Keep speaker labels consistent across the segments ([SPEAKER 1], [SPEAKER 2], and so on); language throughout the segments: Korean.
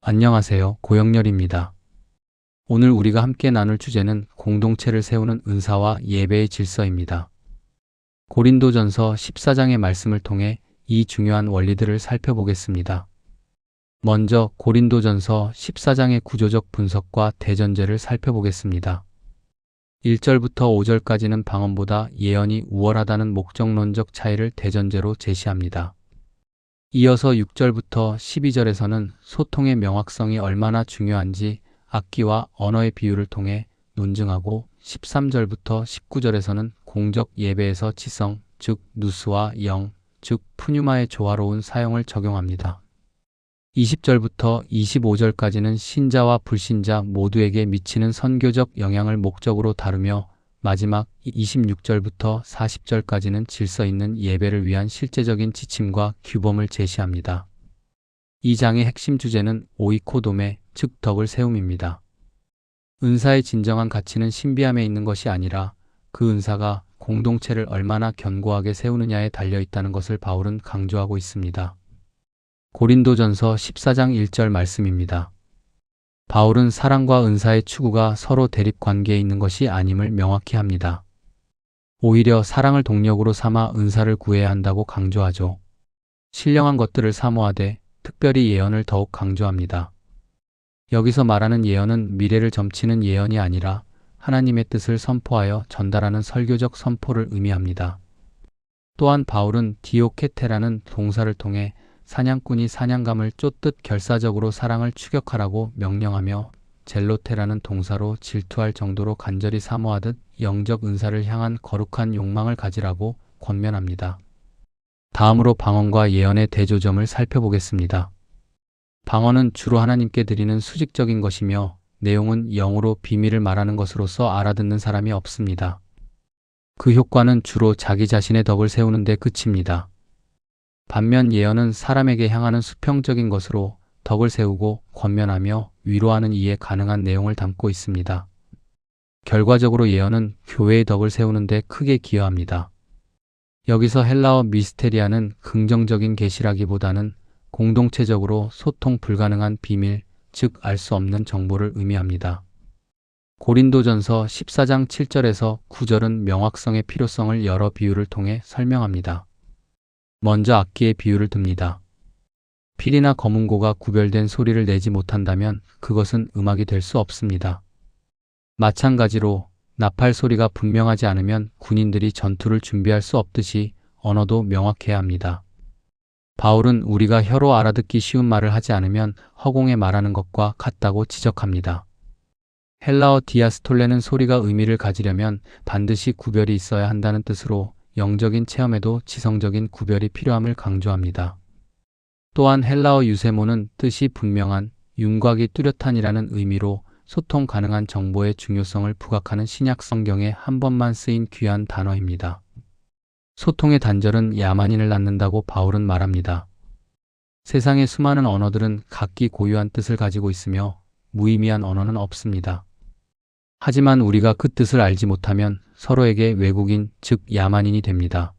[SPEAKER 1] 안녕하세요. 고영렬입니다. 오늘 우리가 함께 나눌 주제는 공동체를 세우는 은사와 예배의 질서입니다. 고린도전서 14장의 말씀을 통해 이 중요한 원리들을 살펴보겠습니다. 먼저 고린도전서 14장의 구조적 분석과 대전제를 살펴보겠습니다. 1절부터 5절까지는 방언보다 예언이 우월하다는 목적론적 차이를 대전제로 제시합니다. 이어서 6절부터 12절에서는 소통의 명확성이 얼마나 중요한지 악기와 언어의 비유를 통해 논증하고 13절부터 19절에서는 공적 예배에서 지성, 즉 누스와 영, 즉 푸뉴마의 조화로운 사용을 적용합니다. 20절부터 25절까지는 신자와 불신자 모두에게 미치는 선교적 영향을 목적으로 다루며 마지막 26절부터 40절까지는 질서 있는 예배를 위한 실제적인 지침과 규범을 제시합니다. 이 장의 핵심 주제는 오이코도메, 즉 덕을 세움입니다. 은사의 진정한 가치는 신비함에 있는 것이 아니라 그 은사가 공동체를 얼마나 견고하게 세우느냐에 달려 있다는 것을 바울은 강조하고 있습니다. 고린도전서 14장 1절 말씀입니다. 바울은 사랑과 은사의 추구가 서로 대립 관계에 있는 것이 아님을 명확히 합니다. 오히려 사랑을 동력으로 삼아 은사를 구해야 한다고 강조하죠. 신령한 것들을 사모하되 특별히 예언을 더욱 강조합니다. 여기서 말하는 예언은 미래를 점치는 예언이 아니라 하나님의 뜻을 선포하여 전달하는 설교적 선포를 의미합니다. 또한 바울은 디오케테라는 동사를 통해 사냥꾼이 사냥감을 쫓듯 결사적으로 사랑을 추격하라고 명령하며 젤로테라는 동사로 질투할 정도로 간절히 사모하듯 영적 은사를 향한 거룩한 욕망을 가지라고 권면합니다. 다음으로 방언과 예언의 대조점을 살펴보겠습니다. 방언은 주로 하나님께 드리는 수직적인 것이며 내용은 영으로 비밀을 말하는 것으로서 알아듣는 사람이 없습니다. 그 효과는 주로 자기 자신의 덕을 세우는 데 그칩니다. 반면 예언은 사람에게 향하는 수평적인 것으로 덕을 세우고 권면하며 위로하는 이해 가능한 내용을 담고 있습니다. 결과적으로 예언은 교회의 덕을 세우는 데 크게 기여합니다. 여기서 헬라어 미스테리아는 긍정적인 계시라기보다는 공동체적으로 소통 불가능한 비밀, 즉 알 수 없는 정보를 의미합니다. 고린도전서 14장 7절에서 9절은 명확성의 필요성을 여러 비유를 통해 설명합니다. 먼저 악기의 비유를 듭니다. 필이나 검은고가 구별된 소리를 내지 못한다면 그것은 음악이 될 수 없습니다. 마찬가지로 나팔 소리가 분명하지 않으면 군인들이 전투를 준비할 수 없듯이 언어도 명확해야 합니다. 바울은 우리가 혀로 알아듣기 쉬운 말을 하지 않으면 허공에 말하는 것과 같다고 지적합니다. 헬라어 디아스톨레는 소리가 의미를 가지려면 반드시 구별이 있어야 한다는 뜻으로 영적인 체험에도 지성적인 구별이 필요함을 강조합니다. 또한 헬라어 유세모는 뜻이 분명한, 윤곽이 뚜렷한이라는 의미로 소통 가능한 정보의 중요성을 부각하는 신약 성경에 한 번만 쓰인 귀한 단어입니다. 소통의 단절은 야만인을 낳는다고 바울은 말합니다. 세상의 수많은 언어들은 각기 고유한 뜻을 가지고 있으며 무의미한 언어는 없습니다. 하지만 우리가 그 뜻을 알지 못하면 서로에게 외국인, 즉 야만인이 됩니다.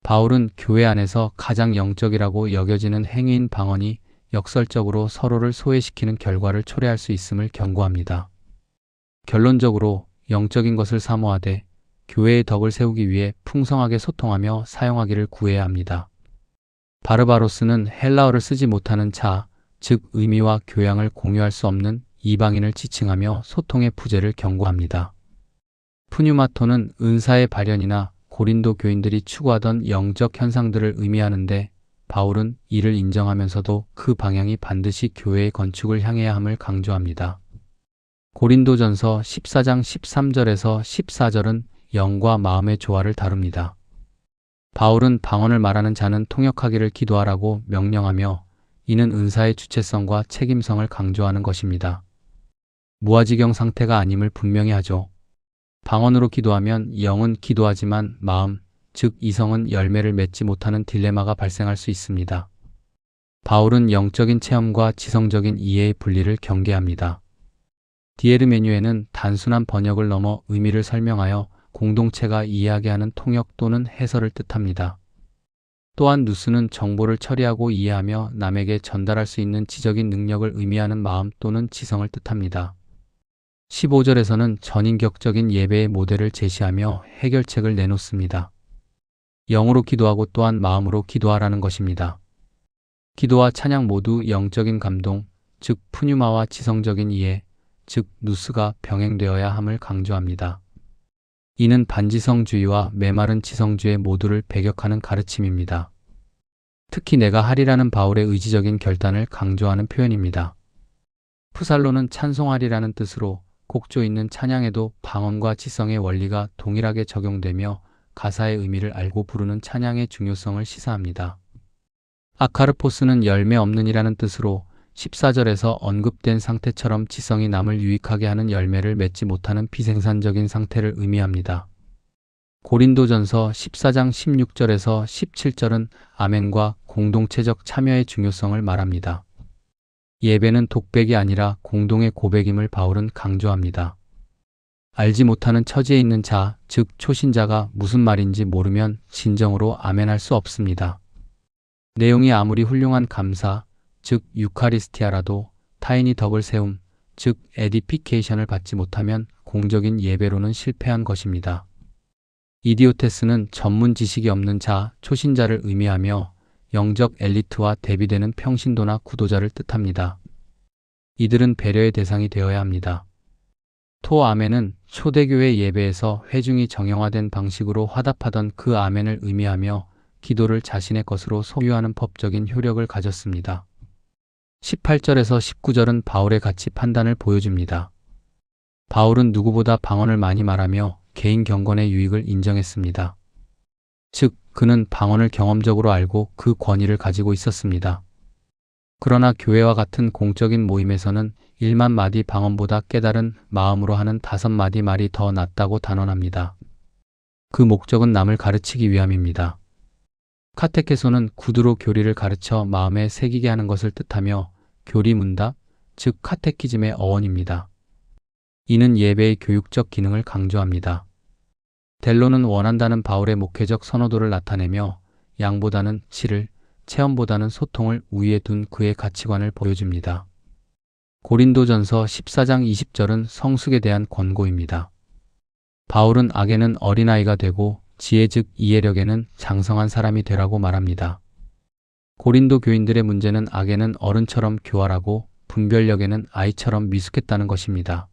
[SPEAKER 1] 바울은 교회 안에서 가장 영적이라고 여겨지는 행위인 방언이 역설적으로 서로를 소외시키는 결과를 초래할 수 있음을 경고합니다. 결론적으로 영적인 것을 사모하되 교회의 덕을 세우기 위해 풍성하게 소통하며 사용하기를 구해야 합니다. 바르바로스는 헬라어를 쓰지 못하는 자, 즉 의미와 교양을 공유할 수 없는 이방인을 지칭하며 소통의 부재를 경고합니다. 푸뉴마토는 은사의 발현이나 고린도 교인들이 추구하던 영적 현상들을 의미하는데 바울은 이를 인정하면서도 그 방향이 반드시 교회의 건축을 향해야 함을 강조합니다. 고린도전서 14장 13절에서 14절은 영과 마음의 조화를 다룹니다. 바울은 방언을 말하는 자는 통역하기를 기도하라고 명령하며 이는 은사의 주체성과 책임성을 강조하는 것입니다. 무아지경 상태가 아님을 분명히 하죠. 방언으로 기도하면 영은 기도하지만 마음, 즉 이성은 열매를 맺지 못하는 딜레마가 발생할 수 있습니다. 바울은 영적인 체험과 지성적인 이해의 분리를 경계합니다. 디에르메뉴에는 단순한 번역을 넘어 의미를 설명하여 공동체가 이해하게 하는 통역 또는 해설을 뜻합니다. 또한 누스는 정보를 처리하고 이해하며 남에게 전달할 수 있는 지적인 능력을 의미하는 마음 또는 지성을 뜻합니다. 15절에서는 전인격적인 예배의 모델을 제시하며 해결책을 내놓습니다. 영으로 기도하고 또한 마음으로 기도하라는 것입니다. 기도와 찬양 모두 영적인 감동, 즉 푸뉴마와 지성적인 이해, 즉 누스가 병행되어야 함을 강조합니다. 이는 반지성주의와 메마른 지성주의 모두를 배격하는 가르침입니다. 특히 내가 하리라는 바울의 의지적인 결단을 강조하는 표현입니다. 푸살로는 찬송하리라는 뜻으로 곡조 있는 찬양에도 방언과 지성의 원리가 동일하게 적용되며 가사의 의미를 알고 부르는 찬양의 중요성을 시사합니다. 아카르포스는 열매 없는이라는 뜻으로 14절에서 언급된 상태처럼 지성이 남을 유익하게 하는 열매를 맺지 못하는 비생산적인 상태를 의미합니다. 고린도전서 14장 16절에서 17절은 아멘과 공동체적 참여의 중요성을 말합니다. 예배는 독백이 아니라 공동의 고백임을 바울은 강조합니다. 알지 못하는 처지에 있는 자, 즉 초신자가 무슨 말인지 모르면 진정으로 아멘할 수 없습니다. 내용이 아무리 훌륭한 감사, 즉 유카리스티아라도 타인이 덕을 세움, 즉 에디피케이션을 받지 못하면 공적인 예배로는 실패한 것입니다. 이디오테스는 전문 지식이 없는 자, 초신자를 의미하며 영적 엘리트와 대비되는 평신도나 구도자를 뜻합니다. 이들은 배려의 대상이 되어야 합니다. 토 아멘은 초대교회 예배에서 회중이 정형화된 방식으로 화답하던 그 아멘을 의미하며 기도를 자신의 것으로 소유하는 법적인 효력을 가졌습니다. 18절에서 19절은 바울의 가치 판단을 보여줍니다. 바울은 누구보다 방언을 많이 말하며 개인 경건의 유익을 인정했습니다. 즉, 그는 방언을 경험적으로 알고 그 권위를 가지고 있었습니다. 그러나 교회와 같은 공적인 모임에서는 1만 마디 방언보다 깨달은 마음으로 하는 5마디 말이 더 낫다고 단언합니다. 그 목적은 남을 가르치기 위함입니다. 카테케소는 구두로 교리를 가르쳐 마음에 새기게 하는 것을 뜻하며 교리 문답, 즉 카테키즘의 어원입니다. 이는 예배의 교육적 기능을 강조합니다. 델로는 원한다는 바울의 목회적 선호도를 나타내며 양보다는 질을, 체험보다는 소통을 우위에 둔 그의 가치관을 보여줍니다. 고린도전서 14장 20절은 성숙에 대한 권고입니다. 바울은 악에는 어린아이가 되고 지혜 즉 이해력에는 장성한 사람이 되라고 말합니다. 고린도 교인들의 문제는 악에는 어른처럼 교활하고 분별력에는 아이처럼 미숙했다는 것입니다.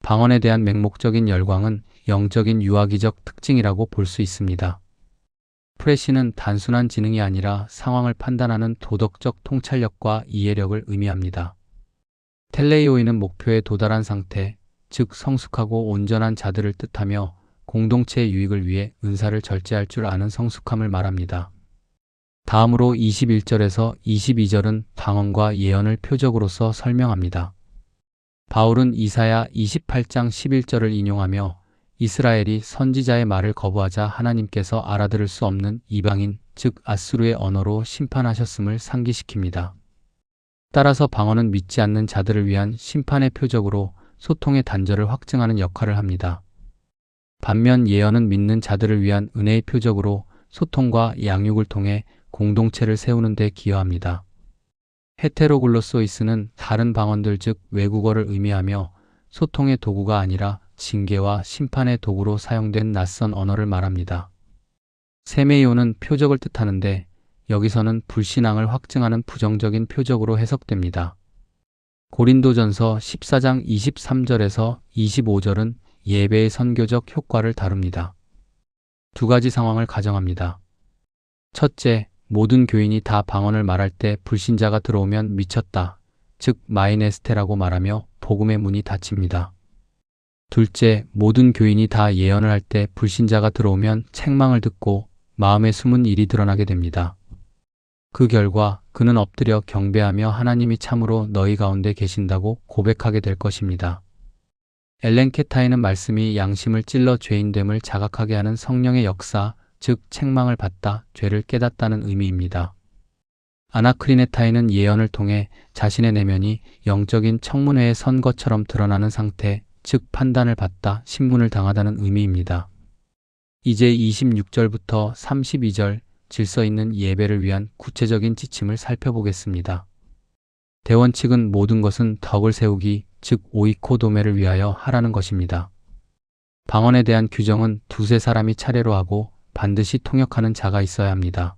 [SPEAKER 1] 방언에 대한 맹목적인 열광은 영적인 유아기적 특징이라고 볼 수 있습니다. 프레시는 단순한 지능이 아니라 상황을 판단하는 도덕적 통찰력과 이해력을 의미합니다. 텔레이오이는 목표에 도달한 상태, 즉 성숙하고 온전한 자들을 뜻하며 공동체의 유익을 위해 은사를 절제할 줄 아는 성숙함을 말합니다. 다음으로 21절에서 22절은 방언과 예언을 표적으로서 설명합니다. 바울은 이사야 28장 11절을 인용하며 이스라엘이 선지자의 말을 거부하자 하나님께서 알아들을 수 없는 이방인, 즉 아수르의 언어로 심판하셨음을 상기시킵니다. 따라서 방언은 믿지 않는 자들을 위한 심판의 표적으로 소통의 단절을 확증하는 역할을 합니다. 반면 예언은 믿는 자들을 위한 은혜의 표적으로 소통과 양육을 통해 공동체를 세우는 데 기여합니다. 헤테로글로소이스는 다른 방언들 즉 외국어를 의미하며 소통의 도구가 아니라 징계와 심판의 도구로 사용된 낯선 언어를 말합니다. 세메이오는 표적을 뜻하는데 여기서는 불신앙을 확증하는 부정적인 표적으로 해석됩니다. 고린도전서 14장 23절에서 25절은 예배의 선교적 효과를 다룹니다. 두 가지 상황을 가정합니다. 첫째, 모든 교인이 다 방언을 말할 때 불신자가 들어오면 미쳤다, 즉 마이네스테라고 말하며 복음의 문이 닫힙니다. 둘째, 모든 교인이 다 예언을 할 때 불신자가 들어오면 책망을 듣고 마음에 숨은 일이 드러나게 됩니다. 그 결과 그는 엎드려 경배하며 하나님이 참으로 너희 가운데 계신다고 고백하게 될 것입니다. 엘렌 케타이는 말씀이 양심을 찔러 죄인됨을 자각하게 하는 성령의 역사, 즉 책망을 받다, 죄를 깨닫다는 의미입니다. 아나크리네타이는 예언을 통해 자신의 내면이 영적인 청문회에 선 것처럼 드러나는 상태, 즉 판단을 받다, 신문을 당하다는 의미입니다. 이제 26절부터 32절, 질서 있는 예배를 위한 구체적인 지침을 살펴보겠습니다. 대원칙은 모든 것은 덕을 세우기, 즉 오이코도메를 위하여 하라는 것입니다. 방언에 대한 규정은 두세 사람이 차례로 하고 반드시 통역하는 자가 있어야 합니다.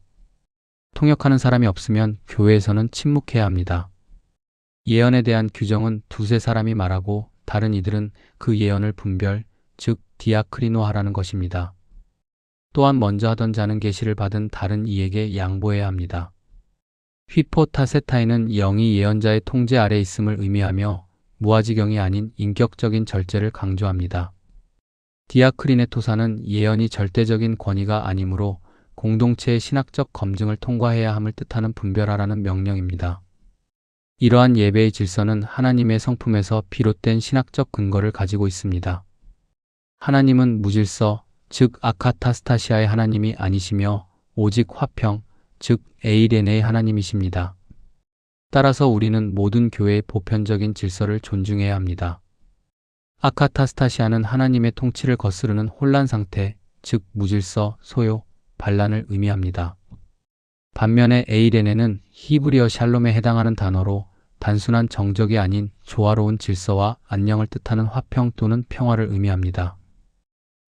[SPEAKER 1] 통역하는 사람이 없으면 교회에서는 침묵해야 합니다. 예언에 대한 규정은 두세 사람이 말하고 다른 이들은 그 예언을 분별, 즉 디아크리노하라는 것입니다. 또한 먼저 하던 자는 계시를 받은 다른 이에게 양보해야 합니다. 휘포타세타이는 영이 예언자의 통제 아래 있음을 의미하며 무아지경이 아닌 인격적인 절제를 강조합니다. 디아크리네토사는 예언이 절대적인 권위가 아니므로 공동체의 신학적 검증을 통과해야 함을 뜻하는 분별하라는 명령입니다. 이러한 예배의 질서는 하나님의 성품에서 비롯된 신학적 근거를 가지고 있습니다. 하나님은 무질서, 즉 아카타스타시아의 하나님이 아니시며 오직 화평, 즉 에이레네의 하나님이십니다. 따라서 우리는 모든 교회의 보편적인 질서를 존중해야 합니다. 아카타스타시아는 하나님의 통치를 거스르는 혼란 상태, 즉 무질서, 소요, 반란을 의미합니다. 반면에 에이레네는 히브리어 샬롬에 해당하는 단어로 단순한 정적이 아닌 조화로운 질서와 안녕을 뜻하는 화평 또는 평화를 의미합니다.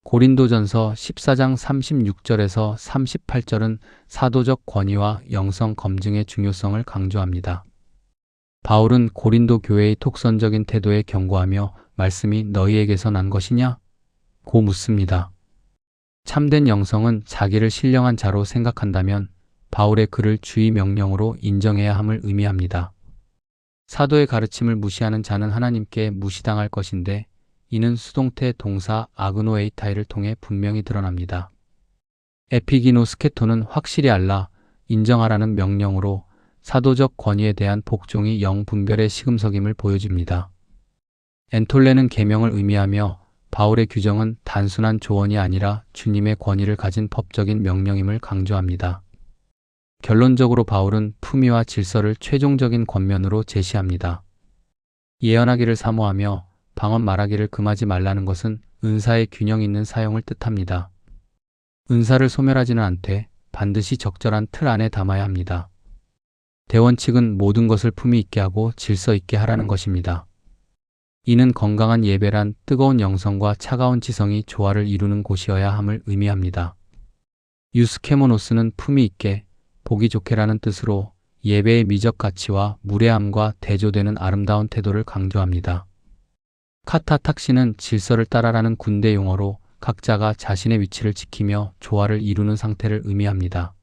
[SPEAKER 1] 고린도전서 14장 36절에서 38절은 사도적 권위와 영성 검증의 중요성을 강조합니다. 바울은 고린도 교회의 독선적인 태도에 경고하며 말씀이 너희에게서 난 것이냐? 고 묻습니다. 참된 영성은 자기를 신령한 자로 생각한다면 바울의 글을 주의 명령으로 인정해야 함을 의미합니다. 사도의 가르침을 무시하는 자는 하나님께 무시당할 것인데 이는 수동태 동사 아그노에이타이를 통해 분명히 드러납니다. 에피기노 스케토는 확실히 알라, 인정하라는 명령으로 사도적 권위에 대한 복종이 영분별의 시금석임을 보여줍니다. 엔톨레는 계명을 의미하며 바울의 규정은 단순한 조언이 아니라 주님의 권위를 가진 법적인 명령임을 강조합니다. 결론적으로 바울은 품위와 질서를 최종적인 권면으로 제시합니다. 예언하기를 사모하며 방언 말하기를 금하지 말라는 것은 은사의 균형 있는 사용을 뜻합니다. 은사를 소멸하지는 않되 반드시 적절한 틀 안에 담아야 합니다. 대원칙은 모든 것을 품위 있게 하고 질서 있게 하라는 것입니다. 이는 건강한 예배란 뜨거운 영성과 차가운 지성이 조화를 이루는 곳이어야 함을 의미합니다. 유스케모노스는 품위 있게, 보기 좋게라는 뜻으로 예배의 미적 가치와 무례함과 대조되는 아름다운 태도를 강조합니다. 카타탁시는 질서를 따라라는 군대 용어로 각자가 자신의 위치를 지키며 조화를 이루는 상태를 의미합니다.